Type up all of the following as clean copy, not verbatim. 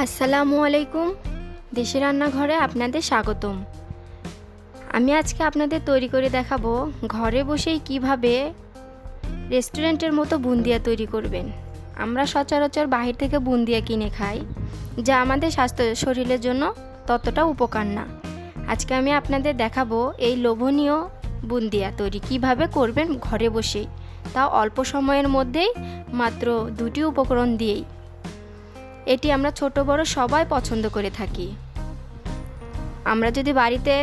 আসসালামু আলাইকুম। দেশি রান্নাঘরে আপনাদের স্বাগতম। আমি আজকে আপনাদের তৈরি করে দেখাবো ঘরে বসেই কিভাবে রেস্টুরেন্টের মতো বুন্দিয়া তৈরি করবেন। আমরা সচরাচর বাহির থেকে বুন্দিয়া কিনে খাই, যা আমাদের শরীরের জন্য ততটা উপকার না। আজকে আমি আপনাদের দেখাবো এই লোভনীয় বুন্দিয়া তৈরি কিভাবে করবেন ঘরে বসেই, তাও অল্প সময়ের মধ্যেই, মাত্র 2টি উপকরণ দিয়েই। এটি আমরা ছোট বড় সবাই পছন্দ করে থাকি। আমরা যদি বাড়িতে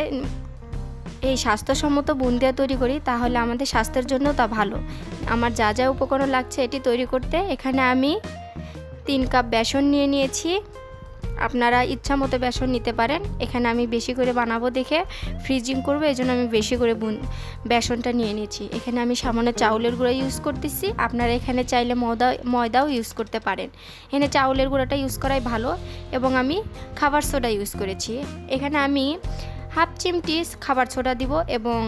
এই স্বাস্থ্যসম্মত বুন্দিয়া তৈরি করি তাহলে আমাদের স্বাস্থ্যের জন্য তা ভালো। আমার যা যা উপকরণ লাগছে এটি তৈরি করতে, এখানে আমি 3 কাপ বেসন নিয়ে নিয়েছি। আপনারা ইচ্ছা মতো বেসন নিতে পারেন। এখানে আমি বেশি করে বানাবো দেখে ফ্রিজিং করবো, এই জন্য আমি বেশি করে বেসনটা নিয়ে নিয়েছি। এখানে আমি সামান্য চাউলের গুঁড়া ইউজ করতেছি। আপনারা এখানে চাইলে ময়দাও ইউজ করতে পারেন। এখানে চাউলের গুঁড়াটা ইউজ করাই ভালো, এবং আমি খাবার সোডা ইউজ করেছি। এখানে আমি হাফ চিমটি খাবার সোডা দিব এবং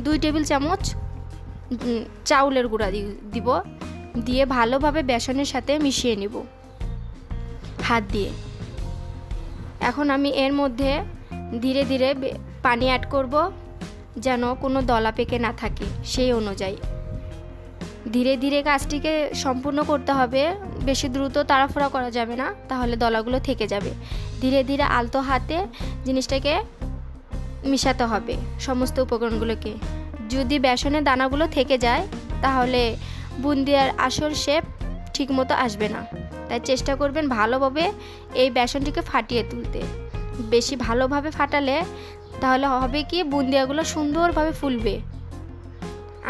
2 টেবিল চামচ চাউলের গুঁড়া দিব। দিয়ে ভালোভাবে বেসনের সাথে মিশিয়ে নিব হাত দিয়ে। এখন আমি এর মধ্যে ধীরে ধীরে পানি অ্যাড করব, যেন কোনো দলা পেকে না থাকে। সেই অনুযায়ী ধীরে ধীরে কাজটিকে সম্পূর্ণ করতে হবে। বেশি দ্রুত তাড়াহুড়া করা যাবে না, তাহলে দলাগুলো থেকে যাবে। ধীরে ধীরে আলতো হাতে জিনিসটাকে মিশাতে হবে সমস্ত উপকরণগুলোকে। যদি বেসনের দানাগুলো থেকে যায় তাহলে বুন্দিয়ার আসল শেপ ঠিকমতো আসবে না। তাই চেষ্টা করবেন ভালোভাবে এই বেসনটিকে ফাটিয়ে তুলতে। বেশি ভালোভাবে ফাটালে তাহলে হবে কি, বুন্দিয়াগুলো সুন্দরভাবে ফুলবে।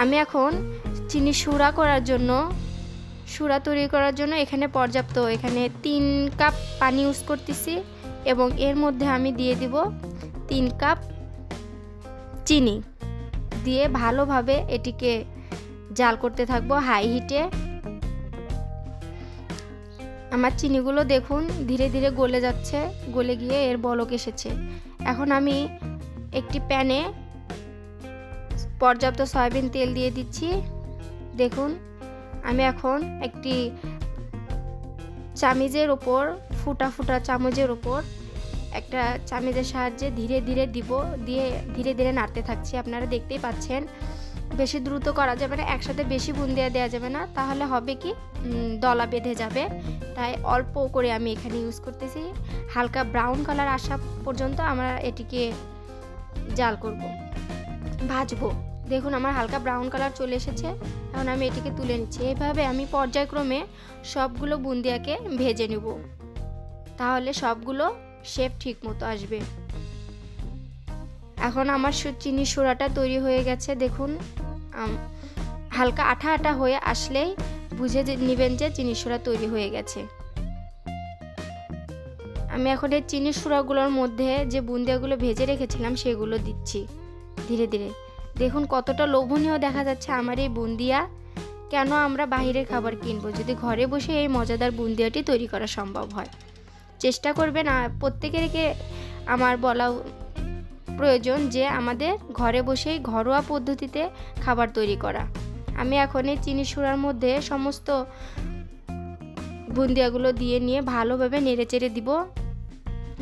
আমি এখন চিনি সুরা তৈরি করার জন্য এখানে পর্যাপ্ত 3 কাপ পানি ইউজ করতেছি, এবং এর মধ্যে আমি দিয়ে দিব 3 কাপ চিনি। দিয়ে ভালোভাবে এটিকে জাল করতে থাকবো হাই হিটে। আমার চিনিগুলো দেখুন ধীরে ধীরে গলে যাচ্ছে, গলে গিয়ে এর বলক এসেছে। এখন আমি একটি প্যানে পর্যাপ্ত সয়াবিন তেল দিয়ে দিচ্ছি। দেখুন আমি এখন একটি চামচের ওপর ফুটা চামচের ওপর একটা চামচের সাহায্যে ধীরে ধীরে দিয়ে ধীরে ধীরে নাড়তে থাকছি। আপনারা দেখতেই পাচ্ছেন বেশি দ্রুত করা যাবে না, একসাথে বেশি বুন্দিয়া দেওয়া যাবে না, তাহলে হবে কি দলা বেঁধে যাবে। তাই অল্প করে আমি এখানে ইউজ করতেছি। হালকা ব্রাউন কালার আসা পর্যন্ত আমরা এটিকে জাল করব, ভাজবো। দেখুন আমার হালকা ব্রাউন কালার চলে এসেছে। এখন আমি এটিকে তুলে নিচ্ছি। এইভাবে আমি পর্যায়ক্রমে সবগুলো বুন্দিয়াকে ভেজে নেব, তাহলে সবগুলো শেপ ঠিক মতো আসবে। এখন আমার চিনির সুরাটা তৈরি হয়ে গেছে। দেখুন হালকা আঠা আঠা হয়ে আসলেই বুঝে নেবেন যে চিনির সুরা তৈরি হয়ে গেছে। আমি এখন এই চিনির সুরাগুলোর মধ্যে যে বুন্দিয়াগুলো ভেজে রেখেছিলাম সেগুলো দিচ্ছি ধীরে ধীরে। দেখুন কতটা লোভনীয় দেখা যাচ্ছে আমার এই বুন্দিয়া। কেন আমরা বাইরের খাবার কিনবো, যদি ঘরে বসে এই মজাদার বুন্দিয়াটি তৈরি করা সম্ভব হয়। চেষ্টা করবেন। প্রত্যেকেরকে আমার বলা প্রয়োজন যে আমাদের ঘরে বসেই ঘরোয়া পদ্ধতিতে খাবার তৈরি করা। আমি এখন এই চিনি সুরার মধ্যে সমস্ত বুন্দিয়াগুলো দিয়ে নিয়ে ভালোভাবে নেড়েচেড়ে দিব,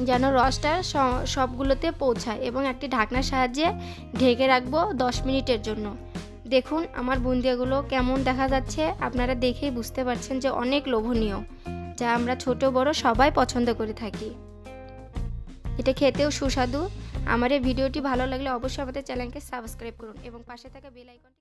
যেন রসটা সবগুলোতে পৌঁছায়, এবং একটি ঢাকনার সাহায্যে ঢেকে রাখবো 10 মিনিটের জন্য। দেখুন আমার বুন্দিয়াগুলো কেমন দেখা যাচ্ছে, আপনারা দেখেই বুঝতে পারছেন যে অনেক লোভনীয়, যা আমরা ছোট বড় সবাই পছন্দ করে থাকি। এটা খেতেও সুস্বাদু। আমার এই ভিডিওটি ভালো লাগলে অবশ্যই আমাদের চ্যানেলকে সাবস্ক্রাইব করুন এবং পাশে থাকা বেল আইকনটি